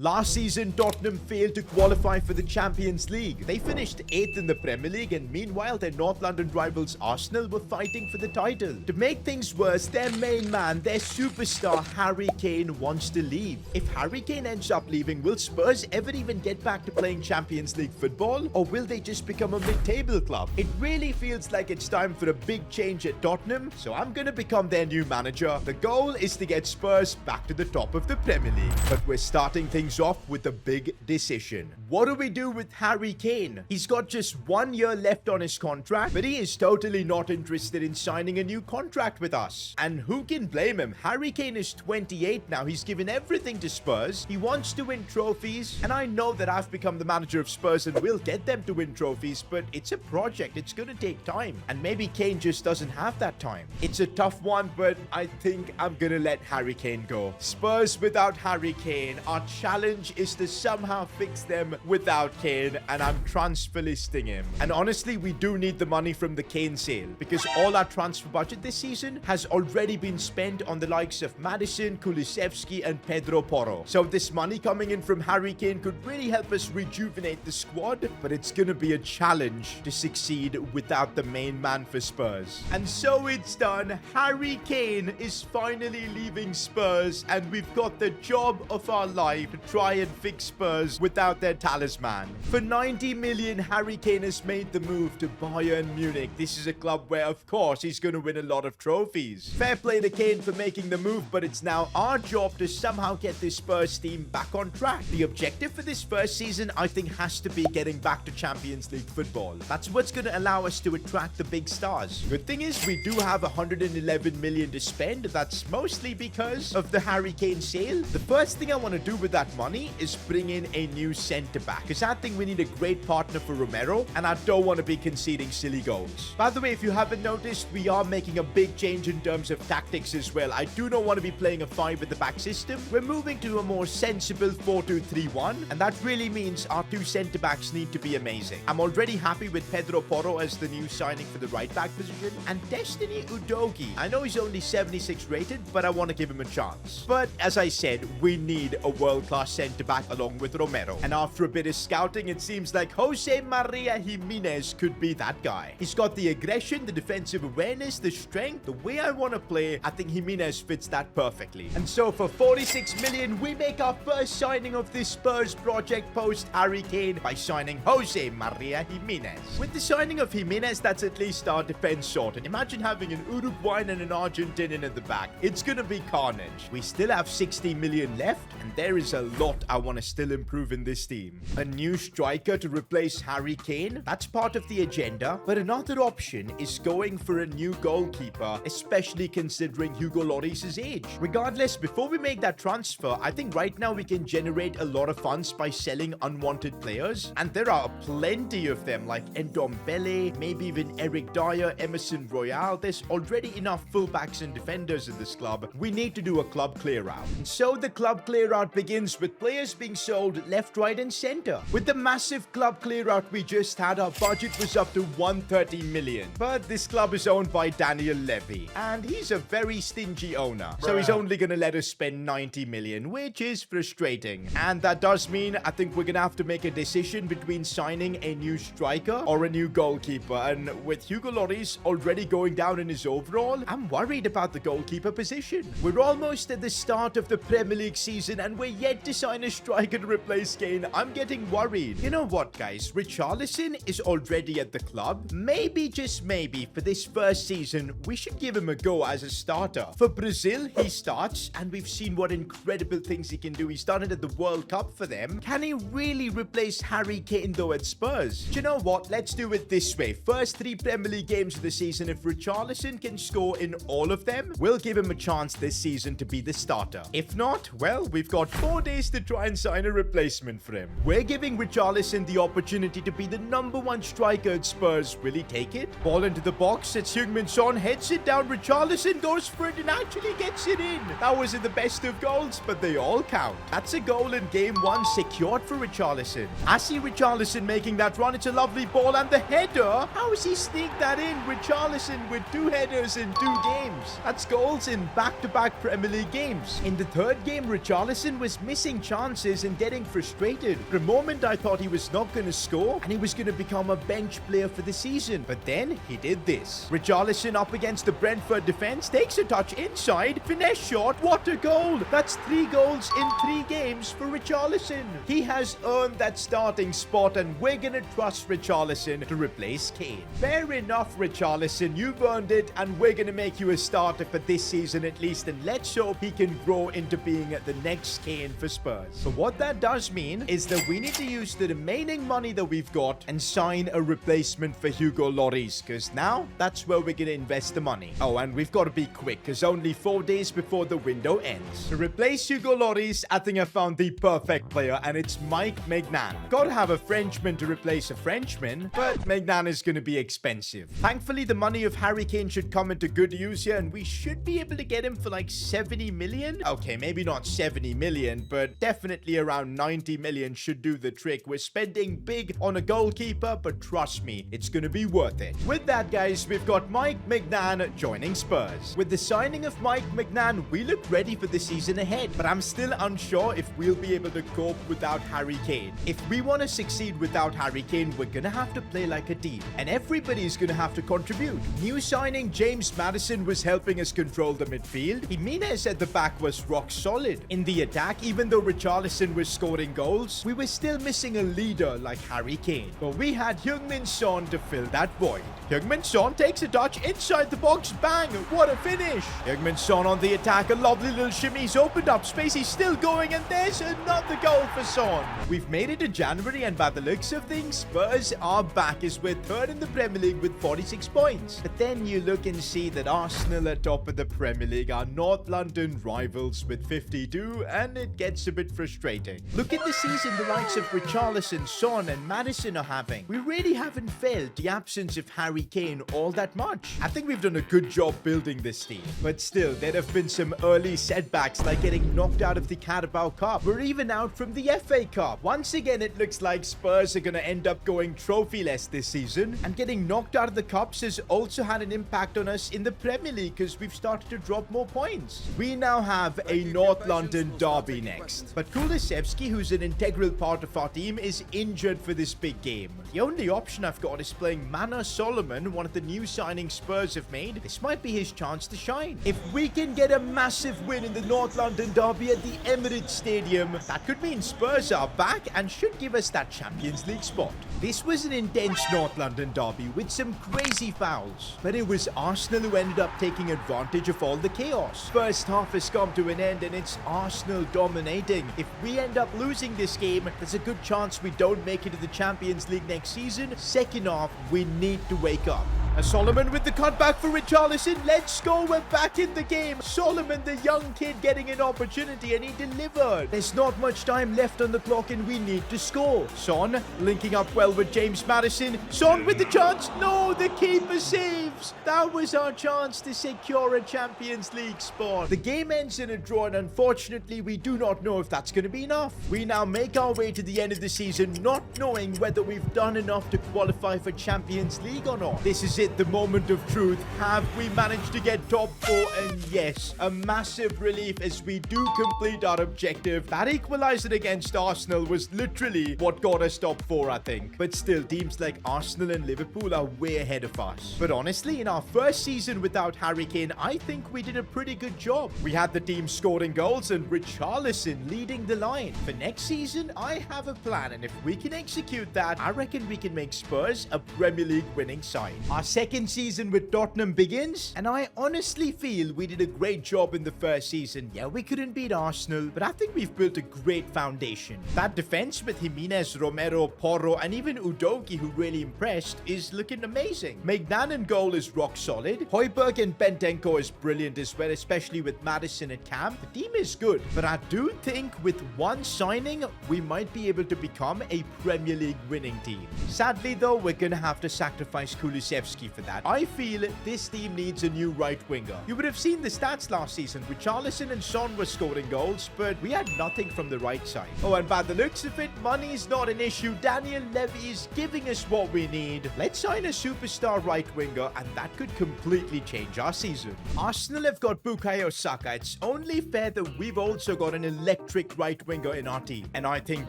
Last season, Tottenham failed to qualify for the Champions League. They finished 8th in the Premier League, and meanwhile their North London rivals Arsenal were fighting for the title. To make things worse, their main man, their superstar Harry Kane, wants to leave. If Harry Kane ends up leaving, will Spurs ever even get back to playing Champions League football? Or will they just become a mid-table club? It really feels like it's time for a big change at Tottenham, so I'm gonna become their new manager. The goal is to get Spurs back to the top of the Premier League. But we're starting things off with a big decision. What do we do with Harry Kane? He's got just 1 year left on his contract, but he is totally not interested in signing a new contract with us. And who can blame him? Harry Kane is 28 now. He's given everything to Spurs. He wants to win trophies, and I know that I've become the manager of Spurs and will get them to win trophies, but it's a project. It's gonna take time, and maybe Kane just doesn't have that time. It's a tough one, but I think I'm gonna let Harry Kane go. Spurs without Harry Kane. Our challenge is to somehow fix them without Kane, and I'm transfer listing him. And honestly, we do need the money from the Kane sale, because all our transfer budget this season has already been spent on the likes of Maddison, Kulusevski, and Pedro Porro. So this money coming in from Harry Kane could really help us rejuvenate the squad, but it's gonna be a challenge to succeed without the main man for Spurs. And so it's done. Harry Kane is finally leaving Spurs, and we've got the job of our life to try and fix Spurs without their talisman. For 90 million, Harry Kane has made the move to Bayern Munich. This is a club where, of course, he's going to win a lot of trophies. Fair play to Kane for making the move, but it's now our job to somehow get this Spurs team back on track. The objective for this first season, I think, has to be getting back to Champions League football. That's what's going to allow us to attract the big stars. Good thing is, we do have 111 million to spend. That's mostly because of the Harry Kane sale. The first thing I want to do with that money is bring in a new centre-back, because I think we need a great partner for Romero, and I don't want to be conceding silly goals. By the way, if you haven't noticed, we are making a big change in terms of tactics as well. I do not want to be playing a 5 at the back system. We're moving to a more sensible 4-2-3-1, and that really means our two centre-backs need to be amazing. I'm already happy with Pedro Porro as the new signing for the right-back position, and Destiny Udogie. I know he's only 76 rated, but I want to give him a chance. But as I said, we need a world-class centre-back along with Romero. And after a bit of scouting, it seems like Jose Maria Jimenez could be that guy. He's got the aggression, the defensive awareness, the strength, the way I want to play. I think Jimenez fits that perfectly. And so for 46 million, we make our first signing of this Spurs project post Harry Kane by signing Jose Maria Jimenez. With the signing of Jimenez, that's at least our defense sorted. Imagine having an Uruguayan and an Argentinian at the back. It's gonna be carnage. We still have 60 million left, and there is a lot I want to still improve in this team. A new striker to replace Harry Kane, that's part of the agenda, but another option is going for a new goalkeeper, especially considering Hugo Lloris's age. Regardless, before we make that transfer, I think right now we can generate a lot of funds by selling unwanted players, and there are plenty of them, like Dembele, maybe even Eric Dyer, Emerson Royale. There's already enough fullbacks and defenders in this club. We need to do a club clear out. And so the club clear out begins with players being sold left, right, and center. With the massive club clear out we just had, our budget was up to 130 million. But this club is owned by Daniel Levy, and he's a very stingy owner. So he's only gonna let us spend 90 million, which is frustrating. And that does mean I think we're gonna have to make a decision between signing a new striker or a new goalkeeper. And with Hugo Lloris already going down in his overall, I'm worried about the goalkeeper position. We're almost at the start of the Premier League season, and we're yet to sign a striker to replace Kane. I'm getting worried. You know what, guys? Richarlison is already at the club. Maybe, just maybe, for this first season, we should give him a go as a starter. For Brazil, he starts, and we've seen what incredible things he can do. He started at the World Cup for them. Can he really replace Harry Kane, though, at Spurs? Do you know what? Let's do it this way. First 3 Premier League games of the season, if Richarlison can score in all of them, we'll give him a chance this season to be the starter. If not, well, we've got 4 days to try and sign a replacement for him. We're giving Richarlison the opportunity to be the #1 striker at Spurs. Will he take it? Ball into the box. It's Heung-min Son. Heads it down. Richarlison goes for it and actually gets it in. That wasn't the best of goals, but they all count. That's a goal in game 1 secured for Richarlison. I see Richarlison making that run. It's a lovely ball, and the header. How has he sneaked that in? Richarlison with 2 headers in 2 games. That's goals in back-to-back Premier League games. In the third game, Richarlison was missing missing chances and getting frustrated. For a moment, I thought he was not going to score and he was going to become a bench player for the season. But then he did this. Richarlison up against the Brentford defense, takes a touch inside, finesse shot, what a goal! That's 3 goals in 3 games for Richarlison. He has earned that starting spot and we're going to trust Richarlison to replace Kane. Fair enough, Richarlison, you've earned it and we're going to make you a starter for this season at least, and let's hope he can grow into being the next Kane for Spurs. But what that does mean is that we need to use the remaining money that we've got and sign a replacement for Hugo Lloris, because now that's where we're going to invest the money. Oh, and we've got to be quick because only 4 days before the window ends. To replace Hugo Lloris, I think I found the perfect player, and it's Maignan. Got to have a Frenchman to replace a Frenchman, but Maignan is going to be expensive. Thankfully, the money of Harry Kane should come into good use here, and we should be able to get him for like 70 million. Okay, maybe not 70 million, but definitely around 90 million should do the trick. We're spending big on a goalkeeper, but trust me, it's going to be worth it. With that, guys, we've got Maignan joining Spurs. With the signing of Maignan, we look ready for the season ahead, but I'm still unsure if we'll be able to cope without Harry Kane. If we want to succeed without Harry Kane, we're going to have to play like a team, and everybody's going to have to contribute. New signing James Maddison was helping us control the midfield. Jimenez at the back was rock solid. In the attack, even though Richarlison was scoring goals, we were still missing a leader like Harry Kane. But we had Heung-min Son to fill that void. Heung-min Son takes a touch inside the box. Bang! What a finish! Heung-min Son on the attack. A lovely little shimmy. He's opened up space. He's still going, and there's another goal for Son. We've made it to January, and by the looks of things, Spurs are back as we're third in the Premier League with 46 points. But then you look and see that Arsenal are top of the Premier League, our North London rivals with 52, and it gets a bit frustrating. Look at the season the likes of Richarlison, Son, and Maddison are having. We really haven't felt the absence of Harry Kane all that much. I think we've done a good job building this team, but still, there have been some early setbacks like getting knocked out of the Carabao Cup. We're even out from the FA Cup. Once again, it looks like Spurs are going to end up going trophyless this season, and getting knocked out of the Cups has also had an impact on us in the Premier League because we've started to drop more points. We now have a North London derby next, but Kulusevski, who's an integral part of our team, is injured for this big game. The only option I've got is playing Manor Solomon, one of the new signings Spurs have made. This might be his chance to shine. If we can get a massive win in the North London derby at the Emirates Stadium, that could mean Spurs are back and should give us that Champions League spot. This was an intense North London derby with some crazy fouls, but it was Arsenal who ended up taking advantage of all the chaos. First half has come to an end and it's Arsenal dominating. If we end up losing this game, there's a good chance we don't make it to the Champions League next season. Second half, we need to wake up. Solomon with the cutback for Richarlison. Let's go. We're back in the game. Solomon, the young kid, getting an opportunity, and he delivered. There's not much time left on the clock, and we need to score. Son linking up well with James Maddison. Son with the chance. No, the keeper saves. That was our chance to secure a Champions League spot. The game ends in a draw, and unfortunately, we do not know if that's going to be enough. We now make our way to the end of the season, not knowing whether we've done enough to qualify for Champions League or not. This is it. The moment of truth. Have we managed to get top 4? And yes, a massive relief as we do complete our objective. That equalizer against Arsenal was literally what got us top 4, I think. But still, teams like Arsenal and Liverpool are way ahead of us. But honestly, in our first season without Harry Kane, I think we did a pretty good job. We had the team scoring goals and Richarlison leading the line. For next season, I have a plan, and if we can execute that, I reckon we can make Spurs a Premier League winning side. Our second season with Tottenham begins, and I honestly feel we did a great job in the first season. Yeah, we couldn't beat Arsenal, but I think we've built a great foundation. That defense with Jimenez, Romero, Porro, and even Udogie, who really impressed, is looking amazing. Maignan in goal is rock solid. Højbjerg and Bentenko is brilliant as well, especially with Maddison at camp. The team is good, but I do think with one signing, we might be able to become a Premier League winning team. Sadly though, we're gonna have to sacrifice Kulusevski for that. I feel this team needs a new right winger. You would have seen the stats last season. Richarlison and Son were scoring goals, but we had nothing from the right side. Oh, and by the looks of it, money is not an issue. Daniel Levy is giving us what we need. Let's sign a superstar right winger, and and that could completely change our season. Arsenal have got Bukayo Saka. It's only fair that we've also got an electric right winger in our team, and I think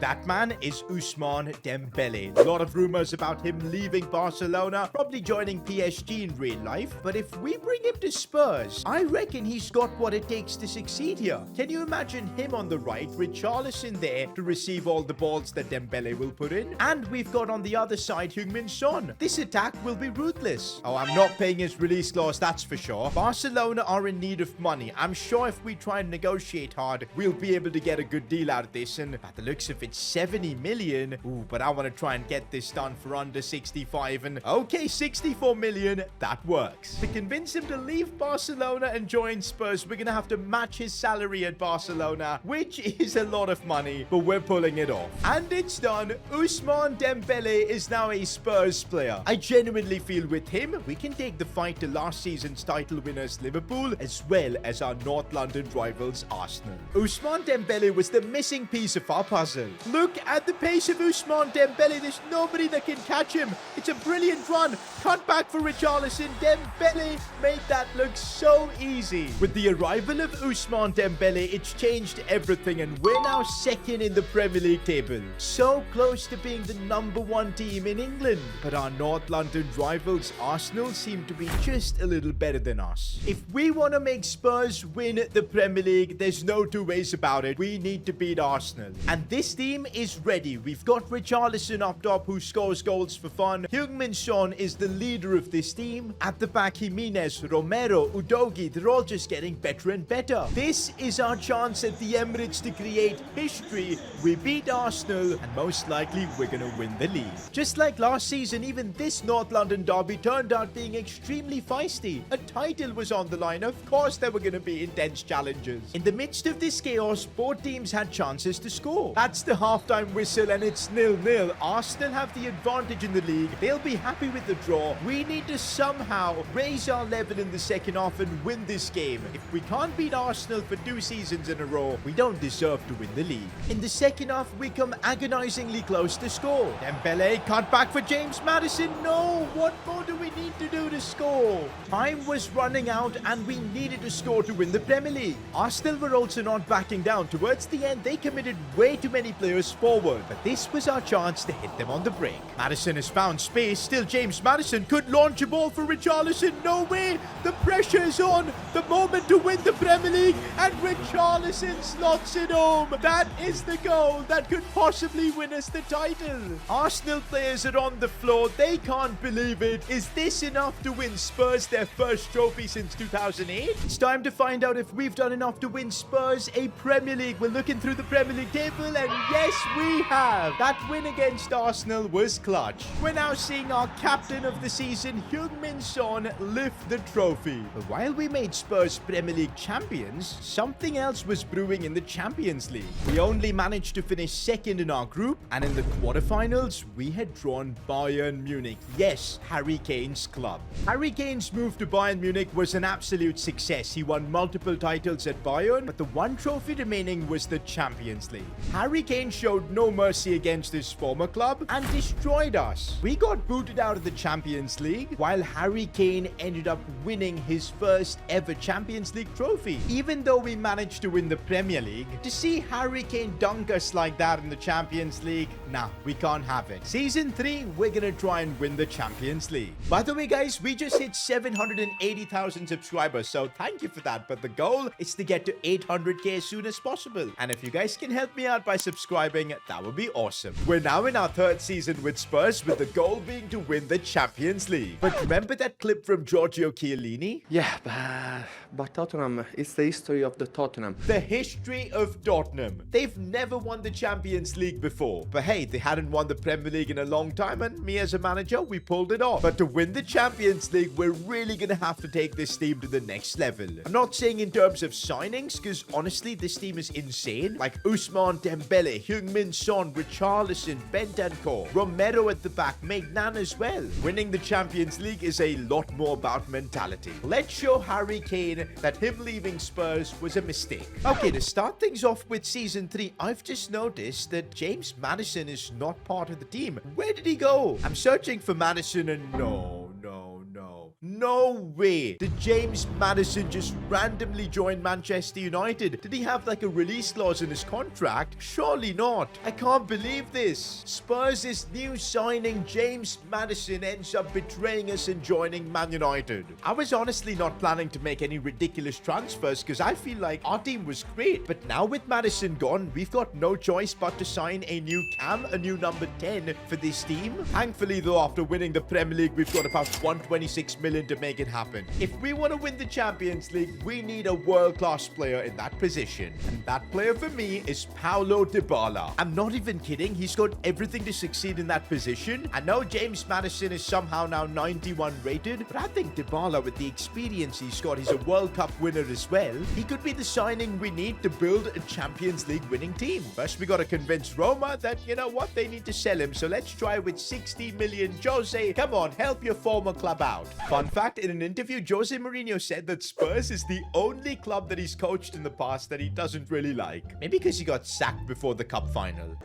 that man is Ousmane Dembele. A lot of rumors about him leaving Barcelona, probably joining PSG in real life, but if we bring him to Spurs, I reckon he's got what it takes to succeed here. Can you imagine him on the right, Richarlison there to receive all the balls that Dembele will put in? And we've got on the other side Heung-min Son. This attack will be ruthless. Oh, I'm not paying his release clause, that's for sure. Barcelona are in need of money. I'm sure if we try and negotiate hard, we'll be able to get a good deal out of this, and by the looks of it, 70 million. Ooh, but I want to try and get this done for under 65, and okay, 64 million, that works. To convince him to leave Barcelona and join Spurs, we're gonna have to match his salary at Barcelona, which is a lot of money, but we're pulling it off. And it's done. Ousmane Dembele is now a Spurs player. I genuinely feel with him, we can take the fight to last season's title winners Liverpool, as well as our North London rivals Arsenal. Ousmane Dembele was the missing piece of our puzzle. Look at the pace of Ousmane Dembele. There's nobody that can catch him. It's a brilliant run. Cut back for Richarlison. Dembele made that look so easy. With the arrival of Ousmane Dembele, it's changed everything, and we're now second in the Premier League table. So close to being the #1 team in England. But our North London rivals Arsenal seem to be just a little better than us. If we want to make Spurs win the Premier League, there's no two ways about it. We need to beat Arsenal. And this team is ready. We've got Richarlison up top, who scores goals for fun. Heung-min Son is the leader of this team. At the back, Jimenez, Romero, Udogie, they're all just getting better and better. This is our chance at the Emirates to create history. We beat Arsenal, and most likely we're going to win the league. Just like last season, even this North London derby turned out being extremely feisty. A title was on the line. Of course there were going to be intense challenges. In the midst of this chaos, both teams had chances to score. That's the halftime whistle, and it's 0-0. Arsenal have the advantage in the league. They'll be happy with the draw. We need to somehow raise our level in the second half and win this game. If we can't beat Arsenal for 2 seasons in a row, we don't deserve to win the league. In the second half, we come agonizingly close to score. Dembele cut back for James Maddison. No! What more do we need to do to score? Time was running out, and we needed to score to win the Premier League. Arsenal were also not backing down. Towards the end, they committed way too many players forward, but this was our chance to hit them on the break. Maddison has found space. Still, James Maddison could launch a ball for Richarlison. No way! The pressure is on. The moment to win the Premier League, and Richarlison slots it home. That is the goal that could possibly win us the title. Arsenal players are on the floor. They can't believe it. Is this enough to win Spurs their first trophy since 2008? It's time to find out if we've done enough to win Spurs a Premier League. We're looking through the Premier League table, and yes, we have. That win against Arsenal was clutch. We're now seeing our captain of the season, Heung-min Son, lift the trophy. But while we made Spurs Premier League champions, something else was brewing in the Champions League. We only managed to finish second in our group, and in the quarterfinals, we had drawn Bayern Munich. Yes, Harry Kane's club. Harry Kane's move to Bayern Munich was an absolute success. He won multiple titles at Bayern, but the one trophy remaining was the Champions League. Harry Kane showed no mercy against his former club and destroyed us. We got booted out of the Champions League, while Harry Kane ended up winning his first ever Champions League trophy. Even though we managed to win the Premier League, to see Harry Kane dunk us like that in the Champions League, nah, we can't have it. Season 3, we're gonna try and win the Champions League. By the way, guys, we just hit 780,000 subscribers, so thank you for that. But the goal is to get to 800k as soon as possible. And if you guys can help me out by subscribing, that would be awesome. We're now in our 3rd season with Spurs, with the goal being to win the Champions League. But remember that clip from Giorgio Chiellini? Yeah, but Tottenham, it's the history of the Tottenham. The history of Tottenham. They've never won the Champions League before. But hey, they hadn't won the Premier League in a long time, and me as a manager, we pulled it off. But to win the Champions League, we're really gonna have to take this team to the next level. I'm not saying in terms of signings, because honestly, this team is insane. Like Ousmane Dembele, Heung-min Son, Richarlison, Bentancur, Romero at the back, Maignan as well. Winning the Champions League is a lot more about mentality. Let's show Harry Kane that him leaving Spurs was a mistake. Okay, to start things off with Season 3, I've just noticed that James Maddison is not part of the team. Where did he go? I'm searching for Maddison, and no. no way. Did James Maddison just randomly join Manchester United? Did he have like a release clause in his contract? Surely not. I can't believe this. Spurs' new signing James Maddison ends up betraying us and joining Man United. I was honestly not planning to make any ridiculous transfers because I feel like our team was great. But now with Maddison gone, we've got no choice but to sign a new cam, a new number 10 for this team. Thankfully though, after winning the Premier League, we've got about 126 million to make it happen. If we want to win the Champions League, we need a world-class player in that position. And that player for me is Paulo Dybala. I'm not even kidding. He's got everything to succeed in that position. I know James Maddison is somehow now 91 rated, but I think Dybala, with the experience he's got, he's a World Cup winner as well. He could be the signing we need to build a Champions League winning team. First, we got to convince Roma that, you know what, they need to sell him. So let's try with 60 million. Jose, come on, help your former club out. Fun fact, in an interview, Jose Mourinho said that Spurs is the only club that he's coached in the past that he doesn't really like. Maybe because he got sacked before the cup final.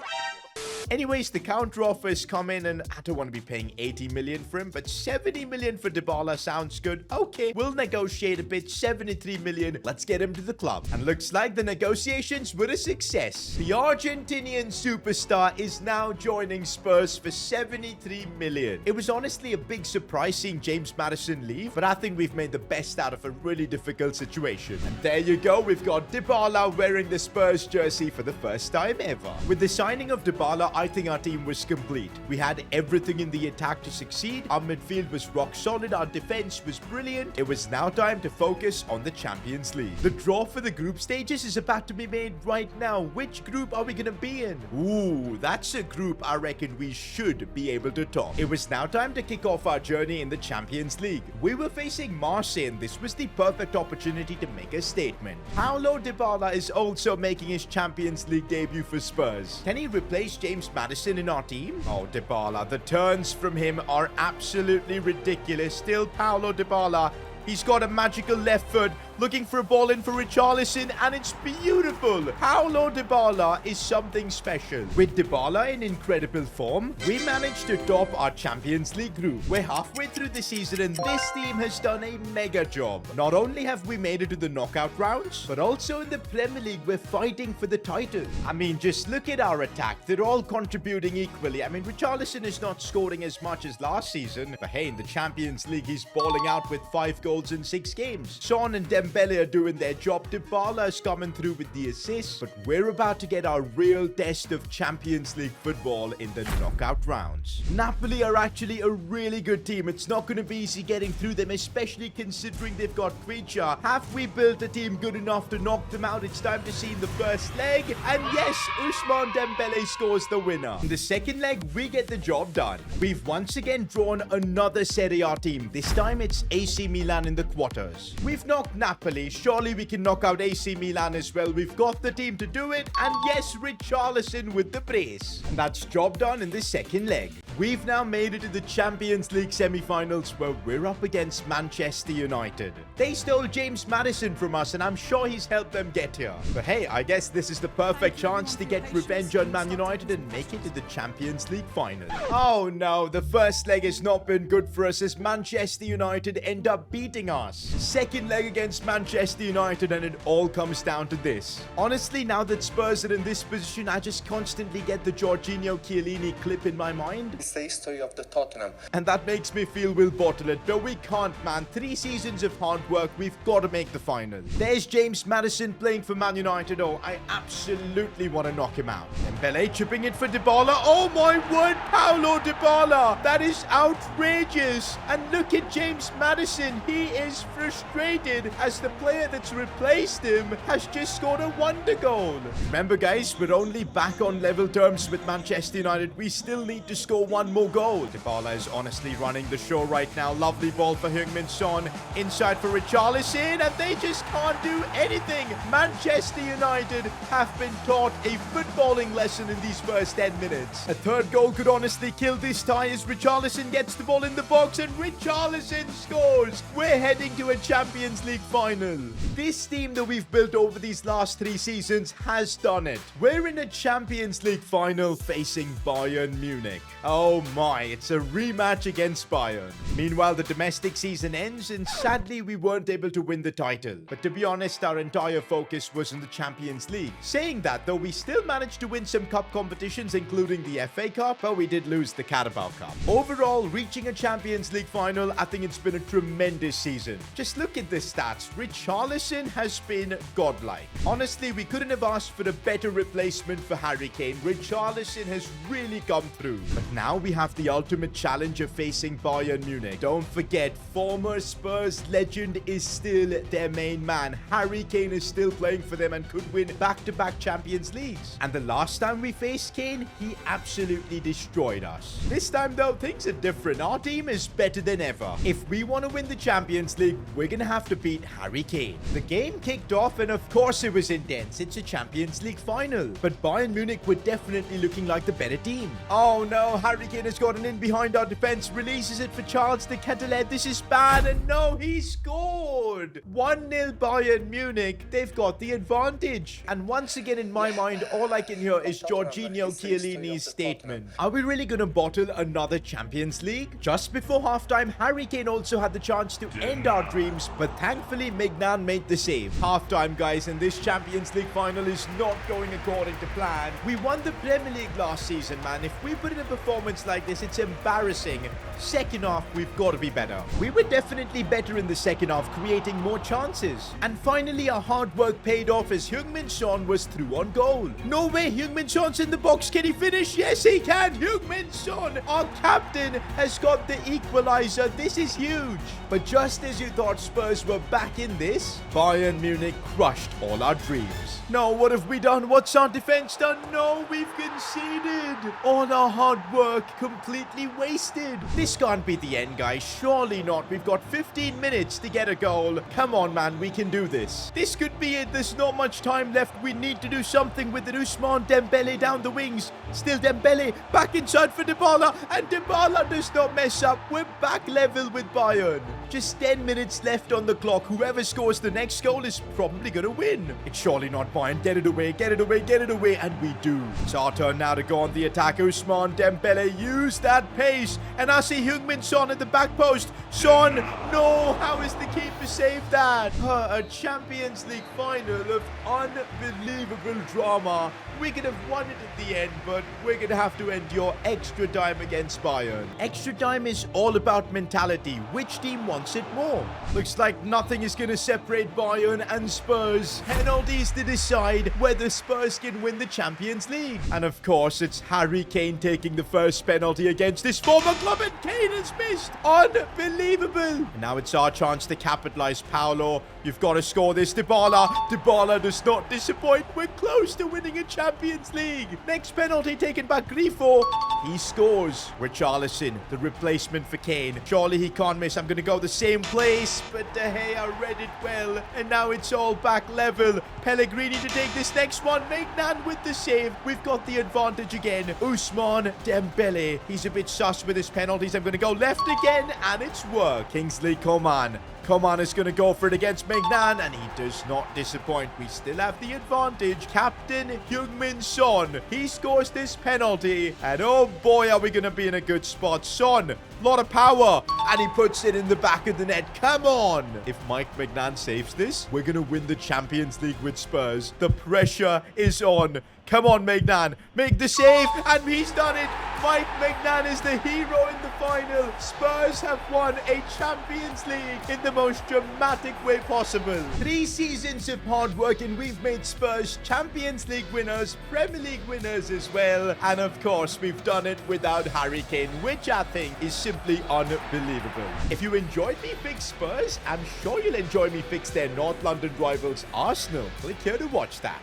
Anyways, the counter offers come in, and I don't want to be paying 80 million for him, but 70 million for Dybala sounds good. Okay, we'll negotiate a bit. 73 million. Let's get him to the club. And looks like the negotiations were a success. The Argentinian superstar is now joining Spurs for 73 million. It was honestly a big surprise seeing James Maddison leave, but I think we've made the best out of a really difficult situation. And there you go. We've got Dybala wearing the Spurs jersey for the first time ever. With the signing of Dybala, I think our team was complete. We had everything in the attack to succeed. Our midfield was rock solid. Our defense was brilliant. It was now time to focus on the Champions League. The draw for the group stages is about to be made right now. Which group are we going to be in? Ooh, that's a group I reckon we should be able to top. It was now time to kick off our journey in the Champions League. We were facing Marseille, and this was the perfect opportunity to make a statement. Paulo Dybala is also making his Champions League debut for Spurs. Can he replace James Maddison in our team? Oh, Dybala. The turns from him are absolutely ridiculous. Still Paulo Dybala. He's got a magical left foot, looking for a ball in for Richarlison, and it's beautiful. Paulo Dybala is something special. With Dybala in incredible form, we managed to top our Champions League group. We're halfway through the season, and this team has done a mega job. Not only have we made it to the knockout rounds, but also in the Premier League, we're fighting for the title. I mean, just look at our attack. They're all contributing equally. I mean, Richarlison is not scoring as much as last season, but hey, in the Champions League, he's balling out with 5 goals in 6 games. Son and Dembele are doing their job. Dybala is coming through with the assists, but we're about to get our real test of Champions League football in the knockout rounds. Napoli are actually a really good team. It's not going to be easy getting through them, especially considering they've got Creature. Have we built a team good enough to knock them out? It's time to see in the first leg. And yes, Ousmane Dembele scores the winner. In the second leg, we get the job done. We've once again drawn another Serie A team. This time it's AC Milan in the quarters. We've knocked Napoli. Surely we can knock out AC Milan as well. We've got the team to do it. And yes, Richarlison with the brace. And that's job done in the second leg. We've now made it to the Champions League semi-finals, where we're up against Manchester United. They stole James Maddison from us, and I'm sure he's helped them get here. But hey, I guess this is the perfect chance to get revenge on Man United and make it to the Champions League final. Oh no, the first leg has not been good for us as Manchester United end up beating us. Second leg against Manchester United, and it all comes down to this. Honestly, now that Spurs are in this position, I just constantly get the Jorginho Chiellini clip in my mind. It's the history of the Tottenham. And that makes me feel we'll bottle it. But we can't, man. 3 seasons of hard work. We've got to make the final. There's James Maddison playing for Man United. Oh, I absolutely want to knock him out. Dembele chipping it for Dybala. Oh my word, Paulo Dybala. That is outrageous. And look at James Maddison. He is frustrated as the player that's replaced him has just scored a wonder goal. Remember, guys, we're only back on level terms with Manchester United. We still need to score 1 more goal. Dybala is honestly running the show right now. Lovely ball for Heung-min Son. Inside for Richarlison, and they just can't do anything. Manchester United have been taught a footballing lesson in these first 10 minutes. A third goal could honestly kill this tie as Richarlison gets the ball in the box, and Richarlison scores. We're heading to a Champions League final. This team that we've built over these last 3 seasons has done it. We're in a Champions League final facing Bayern Munich. Oh Oh my, it's a rematch against Bayern. Meanwhile, the domestic season ends and sadly we weren't able to win the title. But to be honest, our entire focus was on the Champions League. Saying that though, we still managed to win some cup competitions including the FA Cup, but we did lose the Carabao Cup. Overall, reaching a Champions League final, I think it's been a tremendous season. Just look at the stats. Richarlison has been godlike. Honestly, we couldn't have asked for a better replacement for Harry Kane. Richarlison has really come through. But now we have the ultimate challenge of facing Bayern Munich. Don't forget, former Spurs legend is still their main man. Harry Kane is still playing for them and could win back-to-back Champions Leagues. And the last time we faced Kane, he absolutely destroyed us. This time though, things are different. Our team is better than ever. If we want to win the Champions League, we're gonna have to beat Harry Kane. The game kicked off and of course it was intense. It's a Champions League final. But Bayern Munich were definitely looking like the better team. Oh no, Harry Kane has gotten in behind our defense, releases it for Charles de Ketelaere. This is bad and no, he scored! 1-0 Bayern Munich. They've got the advantage. And once again in my mind, all I can hear is Jorginho Chiellini's statement. Are we really gonna bottle another Champions League? Just before halftime, Harry Kane also had the chance to end our dreams, but thankfully Maignan made the save. Halftime guys, and this Champions League final is not going according to plan. We won the Premier League last season, man. If we put in a performance like this, it's embarrassing. Second half, we've got to be better. We were definitely better in the second half, creating more chances. And finally, our hard work paid off as Heung-min Son was through on goal. No way, Heung-min Son's in the box. Can he finish? Yes, he can. Heung-min Son, our captain, has got the equalizer. This is huge. But just as you thought Spurs were back in this, Bayern Munich crushed all our dreams. No, what have we done? What's our defense done? No, we've conceded. All our hard work completely wasted. This can't be the end, guys. Surely not. We've got 15 minutes to get a goal. Come on, man. We can do this. This could be it. There's not much time left. We need to do something with it. Ousmane Dembele down the wings. Still Dembele. Back inside for Dybala. And Dybala does not mess up. We're back level with Bayern. Just 10 minutes left on the clock. Whoever scores the next goal is probably going to win. It's surely not Bayern. Get it away. Get it away. Get it away. And we do. It's our turn now to go on the attack. Ousmane Dembele, use that pace. And I see Heung-min Son at the back post. Son, no. How is the keeper saved that? A Champions League final of unbelievable drama. We could have won it at the end, but we're going to have to endure extra time against Bayern. Extra time is all about mentality. Which team wants it more? Looks like nothing is going to separate Bayern and Spurs. Penalties to decide whether Spurs can win the Champions League. And of course, it's Harry Kane taking the first penalty against his former club, and Kane has missed. Unbelievable. And now it's our chance to capitalize. Paolo, you've got to score this. Dybala. Dybala does not disappoint. We're close to winning a Champions League. Next penalty taken by Grifo. He scores. Richarlison, the replacement for Kane. Surely he can't miss. I'm going to go the same place, but De Gea read it well. And now it's all back level. Pellegrini to take this next one. Maignan with the save. We've got the advantage again. Ousmane Dembele. He's a bit sus with his penalties. I'm going to go left again, and it's work. Kingsley Coman. Coman is going to go for it against Maignan, and he does not disappoint. We still have the advantage. Captain Heung-min Son. He scores this penalty, and oh boy, are we going to be in a good spot. Son, lot of power, and he puts it in the back of the net. Come on. If Mike Maignan saves this, we're going to win the Champions League with Spurs. The pressure is on. Come on, Maignan. Make the save, and he's done it. Mike Maignan is the hero in the final. Spurs have won a Champions League in the most dramatic way possible. 3 seasons of hard work, and we've made Spurs Champions League winners, Premier League winners as well. And of course, we've done it without Harry Kane, which I think is simply unbelievable. If you enjoyed me fix Spurs, I'm sure you'll enjoy me fix their North London rivals Arsenal. Click here to watch that.